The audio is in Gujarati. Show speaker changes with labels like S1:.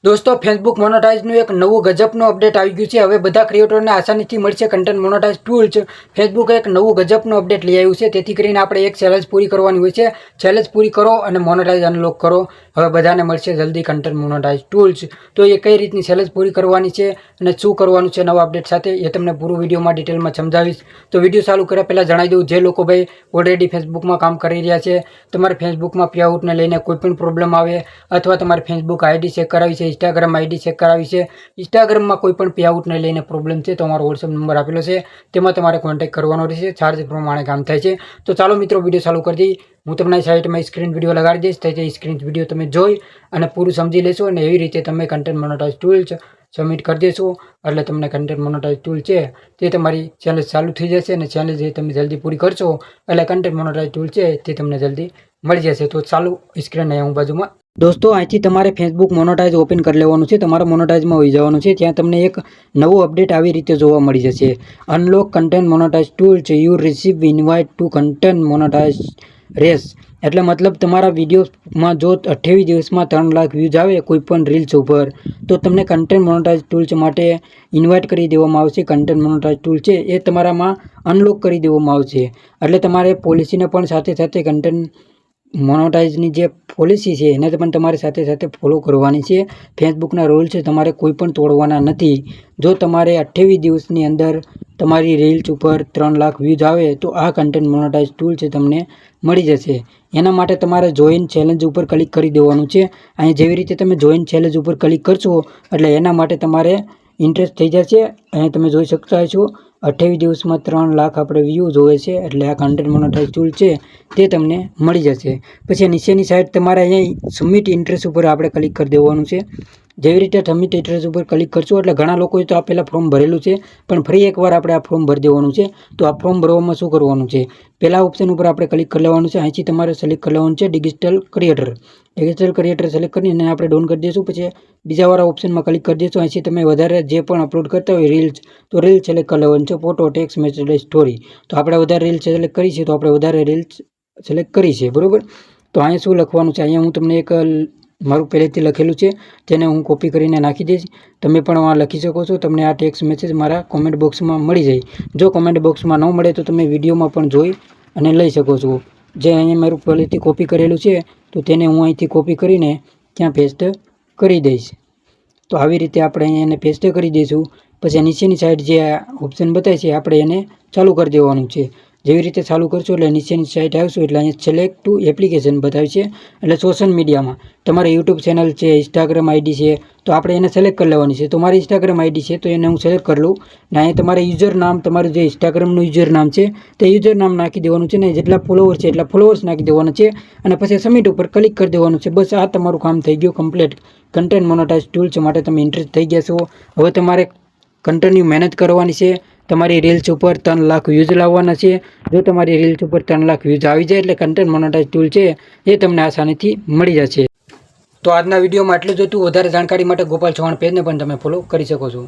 S1: दोस्तों फेसबुक मोनेटाइजનું એક નવું ગજબનું અપડેટ આવી ગયું છે। હવે બધા ક્રિએટરોને આસાનીથી મળશે કન્ટેન્ટ મોનેટાઇઝ ટૂલ્સ। ફેસબુક એક નવું ગજબનું અપડેટ લઈ આવ્યું છે, તેથી કરીને આપણે એક ચેલેન્જ પૂરી કરવાની હોય છે। ચેલેન્જ પૂરી કરો અને મોનેટાઇઝ અનલોક કરો। હવે બધાને મળશે જલ્દી કન્ટેન્ટ મોનેટાઇઝ ટૂલ્સ। તો એ કઈ રીતની ચેલેન્જ પૂરી કરવાની છે અને શું કરવાનું છે નવા અપડેટ સાથે, એ તમને પૂરું વિડીયોમાં ડિટેલમાં સમજાવીશ। તો વિડીયો ચાલુ કર્યા પહેલાં જણાવી દઉં, જે લોકો ભાઈ ઓલરેડી ફેસબુકમાં કામ કરી રહ્યા છે, તમારે ફેસબુકમાં પેઆઉટને લઈને કોઈ પણ પ્રોબ્લેમ આવે અથવા તમારે ફેસબુક આઈડી ચેક કરાવી છે, ઇન્સ્ટાગ્રામ આઈડી ચેક કરાવી છે, ઇન્સ્ટાગ્રામમાં કોઈ પણ પેઆઉટને લઈને પ્રોબ્લેમ છે તો અમારો વોટ્સઅપ નંબર આપેલો છે, તેમાં તમારે કોન્ટેક્ટ કરવાનો રહેશે। ચાર્જ પ્રમાણે કામ થાય છે। તો ચાલો મિત્રો વિડીયો ચાલુ કરી દઈએ। હું તમને સાઇટમાં સ્ક્રીન વિડીયો લગાડી દઈશ, તો સ્ક્રીન વિડીયો તમે જોઈ અને પૂરું સમજી લેશો અને એવી રીતે તમે કન્ટેન્ટ મોનેટાઇઝ ટૂલ્સ સબમિટ કરી દેશો એટલે તમને કન્ટેન્ટ મોનેટાઇઝ ટૂલ છે તે તમારી ચેલેન્જ ચાલુ થઈ જશે અને ચેલેન્જ એ તમે જલ્દી પૂરી કરશો એટલે કન્ટેન્ટ મોનેટાઇઝ ટૂલ છે તે તમને જલ્દી મળી જશે। તો ચાલુ સ્ક્રીન અહીંયા હું બાજુમાં दोस्तों અહીંથી તમારે ફેસબુક મોનેટાઇઝ ઓપન કરી લેવાનું છે। તમારા મોનેટાઇઝમાં હોઈ જવાનું છે, ત્યાં તમને એક નવું અપડેટ આવી રીતે જોવા મળી જશે। Unlock content monetize tools, you receive invite to content monetize race. એટલે મતલબ તમારા વિડીયોમાં જો 28 દિવસમાં 3 લાખ વ્યૂઝ આવે કોઈ પણ રીલ્સ ઉપર, તો તમને કન્ટેન્ટ મોનેટાઇઝ ટૂલ્સ માટે ઇન્વાઇટ કરી દેવામાં આવશે। કન્ટેન્ટ મોનેટાઇઝ ટૂલ છે એ તમારામાં અનલોક કરી દેવામાં આવશે। એટલે તમારે પોલિસીને પણ સાથે સાથે કન્ટેન્ટ મોનેટાઇઝની જે પોલિસી છે એને પણ તમારે સાથે સાથે ફોલો કરવાની છે। ફેસબુકના રૂલ છે તમારે કોઈ પણ તોડવાના નથી। જો તમારે 28 દિવસની અંદર તમારી રીલ્સ ઉપર 3 લાખ વ્યૂઝ આવે તો આ કન્ટેન્ટ મોનેટાઇઝ ટૂલ છે તમને મળી જશે। એના માટે તમારે જોઈન ચેલેન્જ ઉપર ક્લિક કરી દેવાનું છે। અહીં જેવી રીતે તમે જોઈન ચેલેન્જ ઉપર ક્લિક કરશો એટલે એના માટે તમારે ઇન્ટરેસ્ટ થઈ જશે। અહીં તમે જોઈ શકતા છો 28 દિવસમાં 3 લાખ આપણે વ્યૂ જોવે છે એટલે આ કન્ટેન્ટ મોનેટાઇઝ ટૂલ છે તે તમને મળી જશે। પછી નીચેની સાઈડ તમારે અહીંયા સબમિટ ઇન્ટરેસ્ટ ઉપર આપણે ક્લિક કરી દેવાનું છે। જેવી રીતે સબમિટ ઇન્ટરેસ્ટ ઉપર ક્લિક કરશો એટલે ઘણા લોકોએ તો આ પહેલાં ફોર્મ ભરેલું છે, પણ ફરી એકવાર આપણે આ ફોર્મ ભરી દેવાનું છે। તો આ ફોર્મ ભરવામાં શું કરવાનું છે, પહેલા ઓપ્શન ઉપર આપણે ક્લિક કરી લેવાનું છે। અહીંથી તમારે સિલેક્ટ કરી લેવાનું છે digital creator. Digital creator select કરીને આપણે ડોન કરી દઈશું। પછી બીજાવાળા ઓપ્શનમાં ક્લિક કરી દઈશું। અહીંથી તમે વધારે જે પણ અપલોડ કરતા હોય રીલ્સ, તો રીલ સિલેક્ટ કરી લેવાનું છે, ફોટો, ટેક્સ્ટ મેસેજ, સ્ટોરી। તો આપણે વધારે રીલ સિલેક્ટ કરી છે તો આપણે વધારે રીલ્સ સિલેક્ટ કરી છે, બરાબર। તો અહીંયા શું લખવાનું છે, અહીંયા હું તમને એક મારું પહેલેથી લખેલું છે તેને હું કોપી કરીને નાખી દઈશ। તમે પણ આ લખી શકો છો, તમને આ ટેક્સ્ટ મેસેજ મારા કોમેન્ટ બોક્સમાં મળી જાય। જો કોમેન્ટ બોક્સમાં ન મળે તો તમે વિડીયોમાં પણ જોઈ અને લઈ શકો છો। જે અહીંયા મારું પહેલેથી કોપી કરેલું છે તો તેને હું અહીંથી કોપી કરીને ત્યાં પેસ્ટ કરી દઈશ। તો આવી રીતે આપણે અહીંયા એને પેસ્ટ કરી દઈશું। પછી નીચેની સાઈડ જે ઓપ્શન બતાવે છે આપણે એને ચાલુ કરી દેવાનું છે। જેવી રીતે ચાલુ કરશો એટલે નીચેની સાઈડ આવશો એટલે અહીંયા સિલેક્ટ ટુ એપ્લિકેશન બતાવે છે, એટલે સોશિયલ મીડિયામાં તમારે યુટ્યુબ ચેનલ છે, ઇન્સ્ટાગ્રામ આઈડી છે, તો આપણે એને સિલેક્ટ કરી લેવાની છે। તો મારી ઇન્સ્ટાગ્રામ આઈડી છે તો એને હું સિલેક્ટ કરી લઉં ને અહીંયા તમારે યુઝર નામ, તમારું જે ઇન્સ્ટાગ્રામનું યુઝર નામ છે તે યુઝર નામ નાખી દેવાનું છે ને જેટલા ફોલોવર છે એટલા ફોલોવર્સ નાખી દેવાના છે અને પછી સબમિટ ઉપર ક્લિક કરી દેવાનું છે। બસ આ તમારું કામ થઈ ગયું કમ્પ્લીટ। કન્ટેન્ટ મોનેટાઇઝ ટૂલ્સ માટે તમે ઇન્ટરેસ્ટ થઈ ગયા છો। હવે તમારે કન્ટિન્યુ મહેનત કરવાની છે। તમારી રીલ્સ ઉપર 3 લાખ વ્યૂઝ લાવવાના છે। જો તમારી રીલ્સ ઉપર 3 લાખ વ્યૂઝ આવી જાય એટલે કન્ટેન્ટ મોનેટાઇઝ ટૂલ છે એ તમને આસાનીથી મળી જશે। તો આજના વિડીયોમાં એટલું જ હતું। વધારે જાણકારી માટે ગોપાલ ચૌહાણ પેજને પણ તમે ફોલો કરી શકો છો।